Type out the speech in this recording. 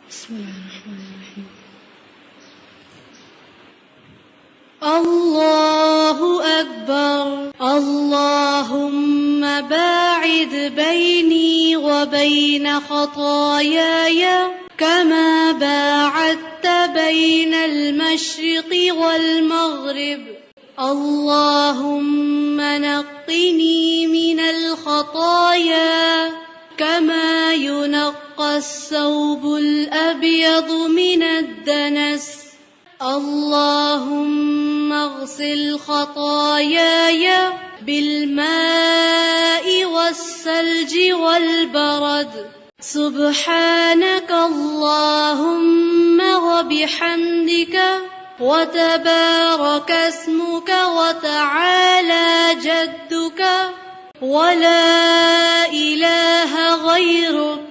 بسم الله الرحمن الرحيم. الله أكبر. اللهم باعد بيني وبين خطاياي كما باعدت بين المشرق والمغرب. اللهم نقني من الخطايا كما ينقى الثوب الأبيض من الدنس. اللهم اغسل خطاياي بالماء والثلج والبرد. سبحانك اللهم وبحمدك وتبارك اسمك وتعالى جدك ولا إله غيرك.